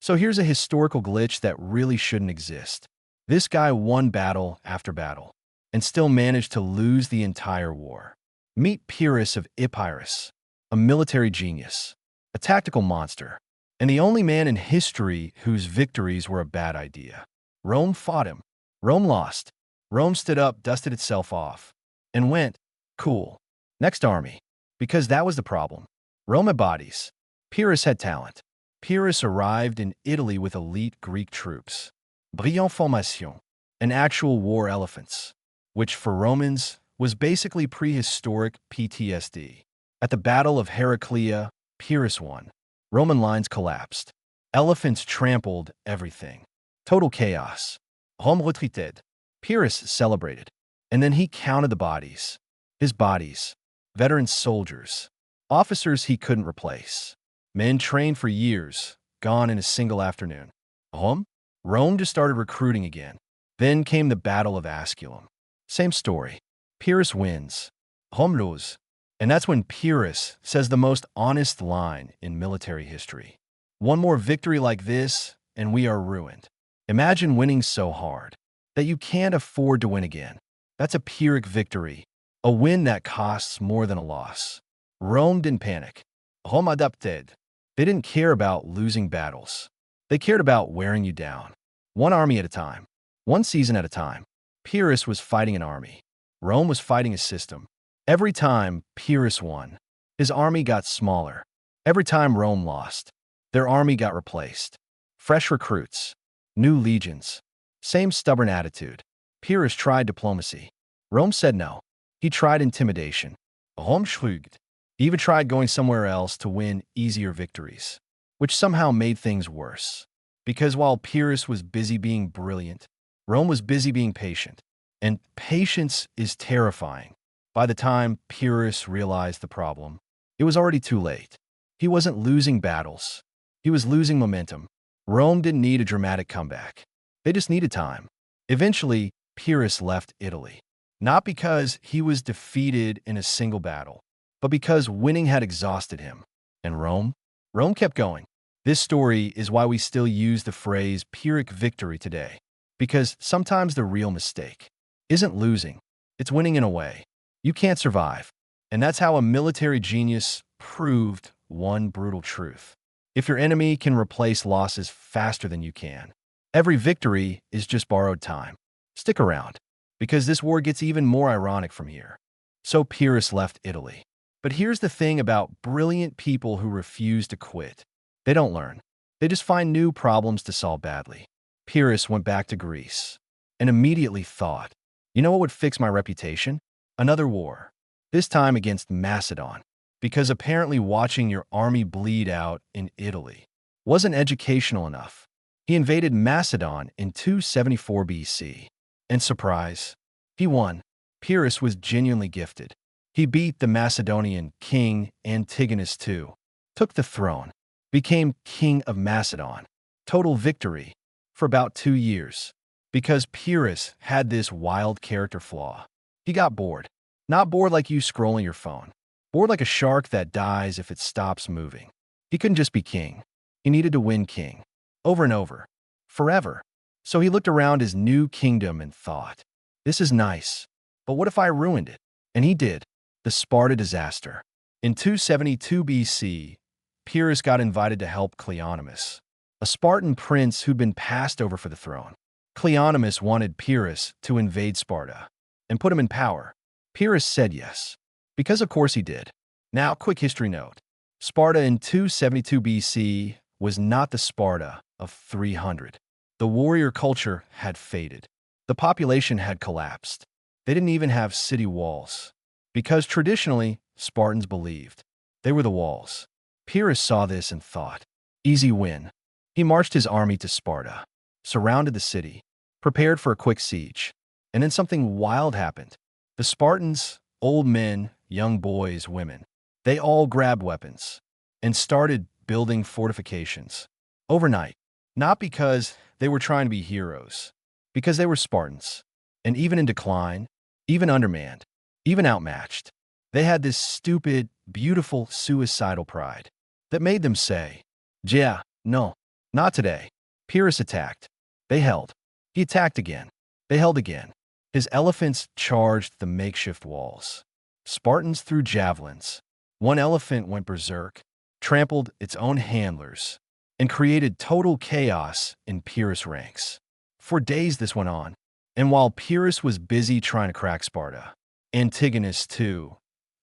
So here's a historical glitch that really shouldn't exist. This guy won battle after battle and still managed to lose the entire war. Meet Pyrrhus of Epirus, a military genius, a tactical monster, and the only man in history whose victories were a bad idea. Rome fought him. Rome lost. Rome stood up, dusted itself off, and went, cool, next army. Because that was the problem. Rome had bodies. Pyrrhus had talent. Pyrrhus arrived in Italy with elite Greek troops, brillant formation, and actual war elephants, which for Romans was basically prehistoric PTSD. At the Battle of Heraclea, Pyrrhus won. Roman lines collapsed. Elephants trampled everything. Total chaos. Rome retreated. Pyrrhus celebrated. And then he counted the bodies. His bodies. Veteran soldiers. Officers he couldn't replace. Men trained for years, gone in a single afternoon. Rome? Rome just started recruiting again. Then came the Battle of Asculum. Same story. Pyrrhus wins. Rome loses. And that's when Pyrrhus says the most honest line in military history. One more victory like this, and we are ruined. Imagine winning so hard that you can't afford to win again. That's a Pyrrhic victory, a win that costs more than a loss. Rome didn't panic. Rome adapted. They didn't care about losing battles. They cared about wearing you down. One army at a time. One season at a time. Pyrrhus was fighting an army. Rome was fighting a system. Every time Pyrrhus won, his army got smaller. Every time Rome lost, their army got replaced. Fresh recruits. New legions. Same stubborn attitude. Pyrrhus tried diplomacy. Rome said no. He tried intimidation. Rome shrugged. He even tried going somewhere else to win easier victories, which somehow made things worse. Because while Pyrrhus was busy being brilliant, Rome was busy being patient. And patience is terrifying. By the time Pyrrhus realized the problem, it was already too late. He wasn't losing battles. He was losing momentum. Rome didn't need a dramatic comeback. They just needed time. Eventually, Pyrrhus left Italy. Not because he was defeated in a single battle, but because winning had exhausted him. And Rome? Rome kept going. This story is why we still use the phrase Pyrrhic victory today. Because sometimes the real mistake isn't losing, it's winning in a way you can't survive. And that's how a military genius proved one brutal truth. If your enemy can replace losses faster than you can, every victory is just borrowed time. Stick around, because this war gets even more ironic from here. So Pyrrhus left Italy. But here's the thing about brilliant people who refuse to quit. They don't learn. They just find new problems to solve badly. Pyrrhus went back to Greece and immediately thought, you know what would fix my reputation? Another war. This time against Macedon. Because apparently watching your army bleed out in Italy wasn't educational enough. He invaded Macedon in 274 BC. And surprise, he won. Pyrrhus was genuinely gifted. He beat the Macedonian king Antigonus II, took the throne, became king of Macedon. Total victory for about 2 years. Because Pyrrhus had this wild character flaw. He got bored. Not bored like you scrolling your phone. Bored like a shark that dies if it stops moving. He couldn't just be king. He needed to win king. Over and over. Forever. So he looked around his new kingdom and thought, this is nice, but what if I ruined it? And he did. The Sparta disaster. In 272 BC, Pyrrhus got invited to help Cleonymus, a Spartan prince who'd been passed over for the throne. Cleonymus wanted Pyrrhus to invade Sparta and put him in power. Pyrrhus said yes, because of course he did. Now, quick history note. Sparta in 272 BC was not the Sparta of 300. The warrior culture had faded. The population had collapsed. They didn't even have city walls, because traditionally, Spartans believed they were the walls. Pyrrhus saw this and thought, easy win. He marched his army to Sparta, surrounded the city, prepared for a quick siege. And then something wild happened. The Spartans, old men, young boys, women, they all grabbed weapons and started building fortifications overnight. Not because they were trying to be heroes, because they were Spartans. And even in decline, even undermanned, even outmatched, they had this stupid, beautiful, suicidal pride that made them say, yeah, no, Not today. Pyrrhus attacked. They held. He attacked again. They held again. His elephants charged the makeshift walls. Spartans threw javelins. One elephant went berserk, trampled its own handlers, and created total chaos in Pyrrhus' ranks. For days this went on, and while Pyrrhus was busy trying to crack Sparta, Antigonus too,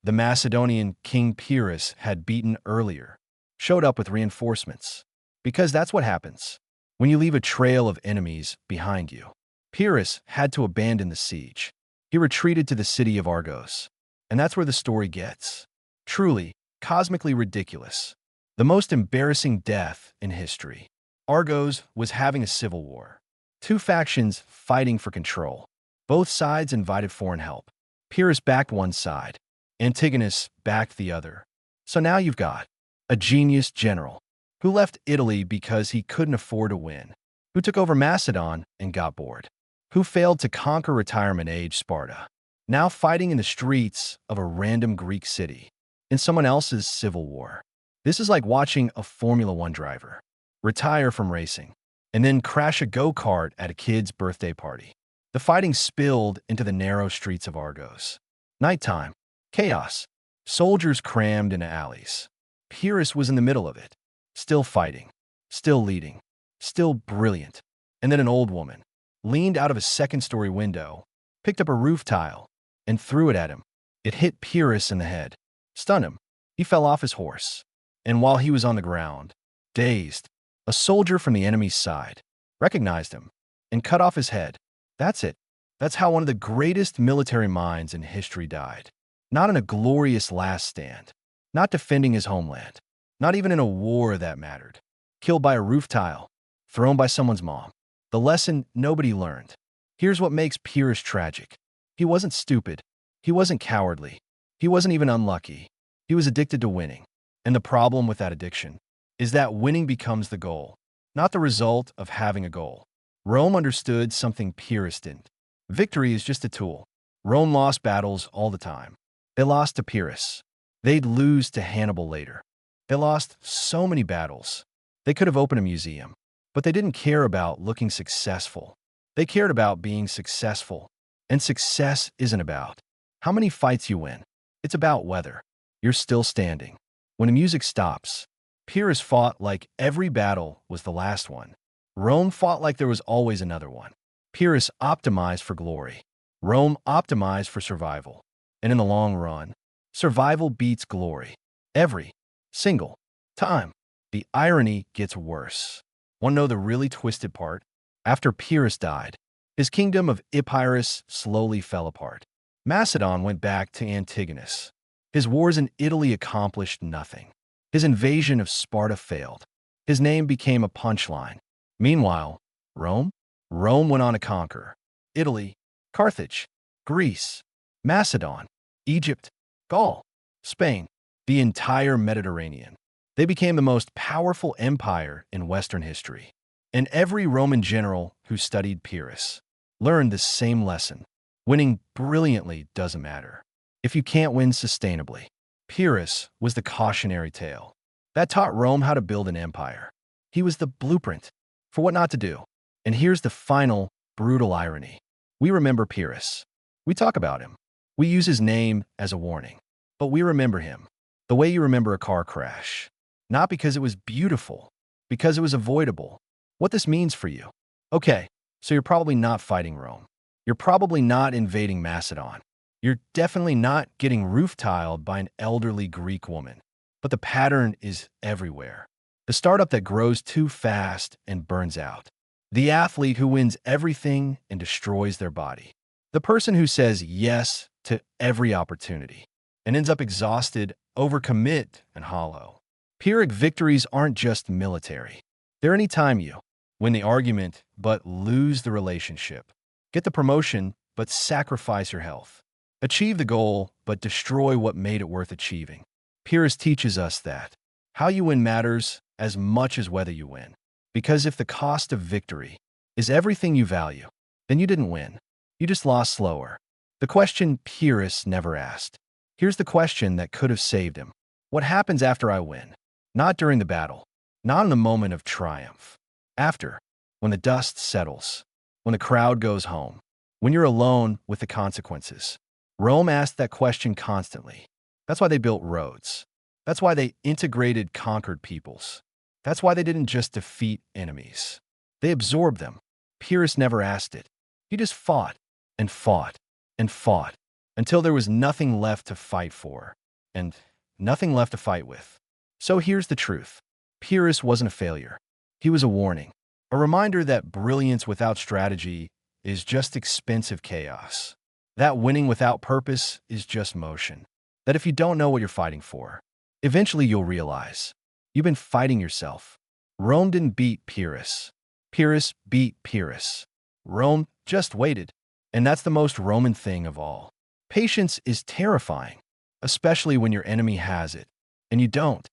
the Macedonian king Pyrrhus had beaten earlier, showed up with reinforcements. Because that's what happens when you leave a trail of enemies behind you. Pyrrhus had to abandon the siege. He retreated to the city of Argos. And that's where the story gets truly, cosmically ridiculous. The most embarrassing death in history. Argos was having a civil war. Two factions fighting for control. Both sides invited foreign help. Pyrrhus backed one side. Antigonus backed the other. So now you've got a genius general who left Italy because he couldn't afford to win, who took over Macedon and got bored, who failed to conquer retirement-age Sparta, now fighting in the streets of a random Greek city in someone else's civil war. This is like watching a Formula One driver retire from racing and then crash a go-kart at a kid's birthday party. The fighting spilled into the narrow streets of Argos. Nighttime, chaos, soldiers crammed into alleys. Pyrrhus was in the middle of it, still fighting, still leading, still brilliant. And then an old woman leaned out of a second-story window, picked up a roof tile, and threw it at him. It hit Pyrrhus in the head, stunned him. He fell off his horse. And while he was on the ground, dazed, a soldier from the enemy's side recognized him and cut off his head. That's it. That's how one of the greatest military minds in history died. Not in a glorious last stand, not defending his homeland, not even in a war that mattered. Killed by a roof tile, thrown by someone's mom. The lesson nobody learned. Here's what makes Pyrrhus tragic. He wasn't stupid. He wasn't cowardly. He wasn't even unlucky. He was addicted to winning. And the problem with that addiction is that winning becomes the goal, not the result of having a goal. Rome understood something Pyrrhus didn't. Victory is just a tool. Rome lost battles all the time. They lost to Pyrrhus. They'd lose to Hannibal later. They lost so many battles. They could have opened a museum, but they didn't care about looking successful. They cared about being successful. And success isn't about how many fights you win. It's about whether you're still standing. When the music stops, Pyrrhus fought like every battle was the last one. Rome fought like there was always another one. Pyrrhus optimized for glory. Rome optimized for survival. And in the long run, survival beats glory. Every single time. The irony gets worse. Want to know the really twisted part? After Pyrrhus died, his kingdom of Epirus slowly fell apart. Macedon went back to Antigonus. His wars in Italy accomplished nothing. His invasion of Sparta failed. His name became a punchline. Meanwhile, Rome? Rome went on to conquer Italy, Carthage, Greece, Macedon, Egypt, Gaul, Spain, the entire Mediterranean. They became the most powerful empire in Western history. And every Roman general who studied Pyrrhus learned the same lesson. Winning brilliantly doesn't matter if you can't win sustainably. Pyrrhus was the cautionary tale that taught Rome how to build an empire. He was the blueprint for what not to do. And here's the final, brutal irony. We remember Pyrrhus. We talk about him. We use his name as a warning. But we remember him the way you remember a car crash. Not because it was beautiful, because it was avoidable. What this means for you. Okay, so you're probably not fighting Rome. You're probably not invading Macedon. You're definitely not getting roof-tiled by an elderly Greek woman. But the pattern is everywhere. The startup that grows too fast and burns out. The athlete who wins everything and destroys their body. The person who says yes to every opportunity and ends up exhausted, overcommit, and hollow. Pyrrhic victories aren't just military. They're anytime you win the argument but lose the relationship. Get the promotion but sacrifice your health. Achieve the goal but destroy what made it worth achieving. Pyrrhus teaches us that how you win matters as much as whether you win. Because if the cost of victory is everything you value, then you didn't win. You just lost slower. The question Pyrrhus never asked. Here's the question that could have saved him. What happens after I win? Not during the battle, Not in the moment of triumph. After, when the dust settles, when the crowd goes home, when you're alone with the consequences. Rome asked that question constantly. That's why they built roads. That's why they integrated conquered peoples. That's why they didn't just defeat enemies. They absorbed them. Pyrrhus never asked it. He just fought and fought and fought until there was nothing left to fight for and nothing left to fight with. So here's the truth. Pyrrhus wasn't a failure. He was a warning, a reminder that brilliance without strategy is just expensive chaos. That winning without purpose is just motion. That if you don't know what you're fighting for, eventually you'll realize you've been fighting yourself. Rome didn't beat Pyrrhus. Pyrrhus beat Pyrrhus. Rome just waited. And that's the most Roman thing of all. Patience is terrifying, especially when your enemy has it, and you don't.